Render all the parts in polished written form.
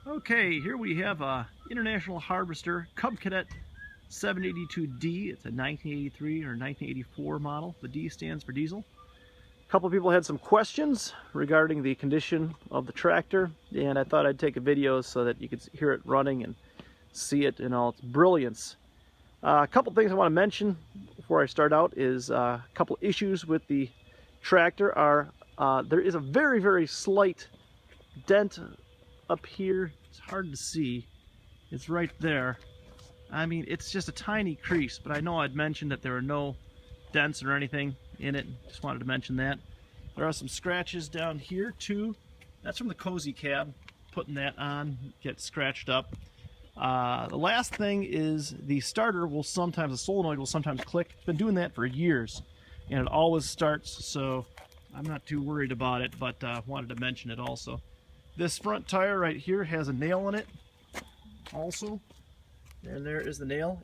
Okay, here we have a International Harvester Cub Cadet 782D. It's a 1983 or 1984 model. The D stands for diesel. A couple people had some questions regarding the condition of the tractor, and I thought I'd take a video so that you could hear it running and see it in all its brilliance. A couple things I want to mention before I start out is a couple issues with the tractor are there is a very, very slight dent up here. It's hard to see. It's right there. I mean, it's just a tiny crease, but I know I'd mentioned that there are no dents or anything in it. Just wanted to mention that. There are some scratches down here too. That's from the cozy cab. Putting that on, get scratched up. The last thing is the starter will sometimes, the solenoid will sometimes click. It's been doing that for years, and it always starts, so I'm not too worried about it, but wanted to mention it also. This front tire right here has a nail in it also, and there is the nail.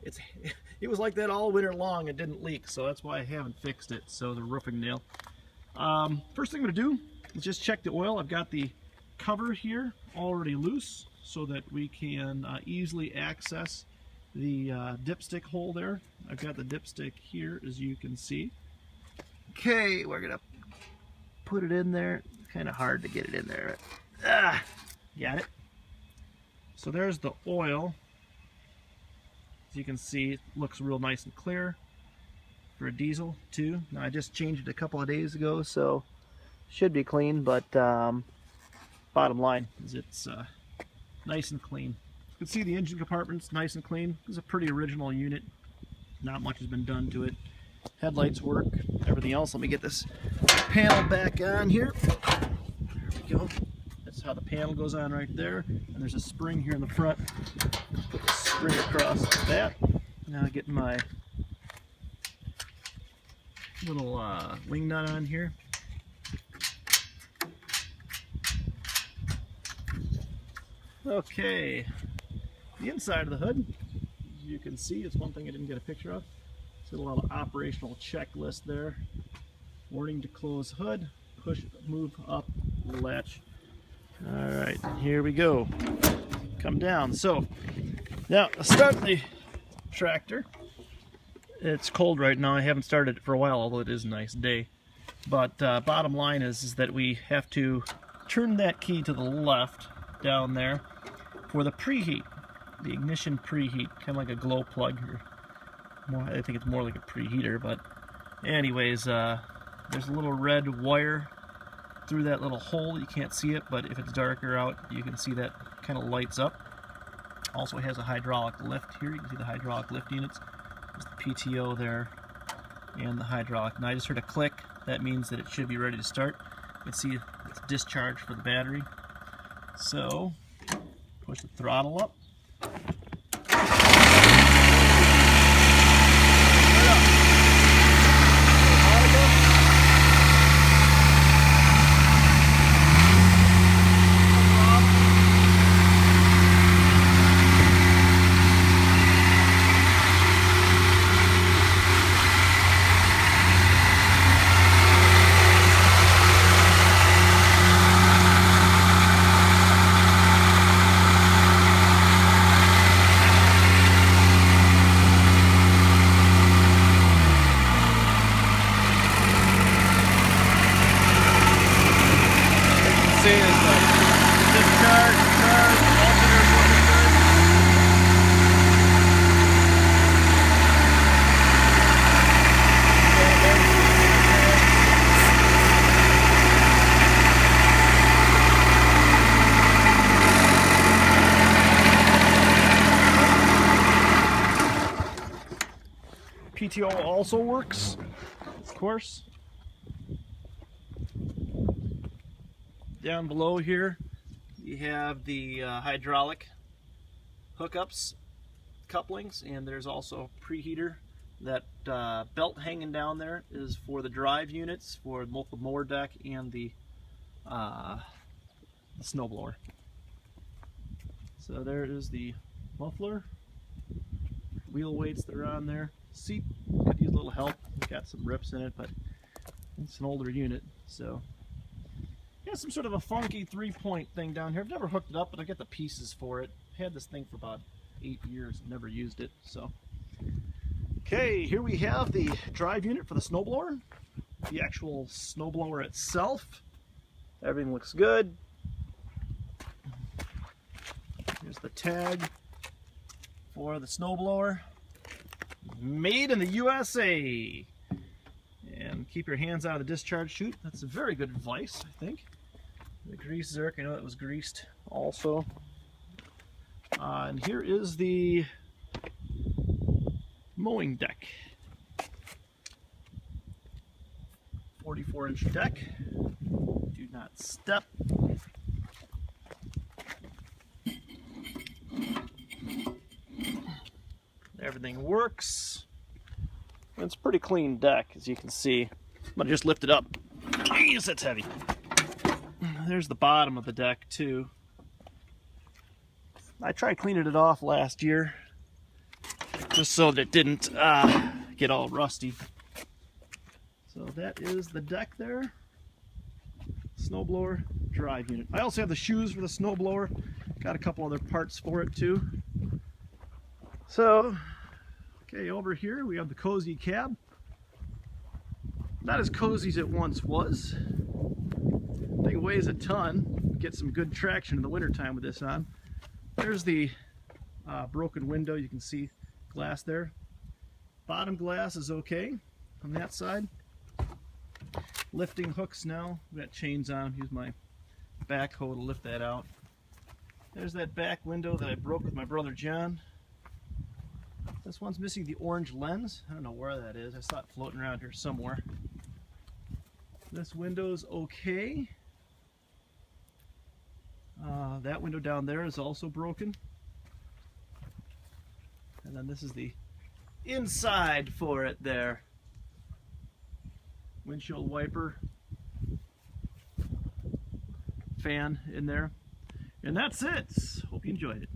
It was like that all winter long. It didn't leak, so that's why I haven't fixed it. So the roofing nail. First thing I'm going to do is just check the oil. I've got the cover here already loose so that we can easily access the dipstick hole there. I've got the dipstick here, as you can see. Okay, we're going to put it in there. Kind of hard to get it in there. Got it. So there's the oil. As you can see, it looks real nice and clear for a diesel too. Now I just changed it a couple of days ago, so should be clean, but bottom line is it's nice and clean. You can see the engine compartment's nice and clean. It's a pretty original unit. Not much has been done to it. Headlights work, everything else. Let me get this panel back on here. There we go. That's how the panel goes on right there. And there's a spring here in the front. Put the spring across like that. Now get my little wing nut on here. Okay, the inside of the hood, as you can see, it's one thing I didn't get a picture of. It's got a lot of operational checklist there. Warning to close hood, push, move up, latch. All right, here we go. Come down. So now let's start the tractor. It's cold right now. I haven't started it for a while, although it is a nice day. But bottom line is that we have to turn that key to the left down there for the preheat, the ignition preheat, kind of like a glow plug. Or more, I think it's more like a preheater, but anyways, there's a little red wire through that little hole. You can't see it, but if it's darker out, you can see that kind of lights up. Also has a hydraulic lift here. You can see the hydraulic lift units. There's the PTO there and the hydraulic. Now I just heard a click. That means that it should be ready to start. You can see it's discharged for the battery. So push the throttle up. See is discharge, charge, alternator's working good. PTO also works, of course. Down below here you have the hydraulic hookups, couplings, and there's also a preheater. That belt hanging down there is for the drive units for both the mower deck and the snowblower. So there is the muffler, wheel weights that are on there. Seat could use a little help. It's got some rips in it, but it's an older unit, so yeah, has some sort of a funky 3-point thing down here. I've never hooked it up, but I got the pieces for it. Had this thing for about 8 years, never used it. So, okay, here we have the drive unit for the snowblower, the actual snowblower itself. Everything looks good. Here's the tag for the snowblower. Made in the USA. And keep your hands out of the discharge chute. That's a very good advice, I think. The grease zerk, I know that was greased also. And here is the mowing deck. 44-inch deck. Do not step. Everything works. It's a pretty clean deck, as you can see. I'm gonna just lift it up. Jeez, that's heavy. There's the bottom of the deck too. I tried cleaning it off last year, just so that it didn't get all rusty. So that is the deck there. Snowblower drive unit. I also have the shoes for the snowblower. Got a couple other parts for it too. So, okay, over here we have the cozy cab. Not as cozy as it once was. I think it weighs a ton. Get some good traction in the wintertime with this on. There's the broken window. You can see glass there. Bottom glass is okay on that side. Lifting hooks now. We've got chains on. Use my backhoe to lift that out. There's that back window that I broke with my brother John. This one's missing the orange lens. I don't know where that is. I saw it floating around here somewhere. This window's okay. That window down there is also broken. And then this is the inside for it there. Windshield wiper, fan in there. And that's it. Hope you enjoyed it.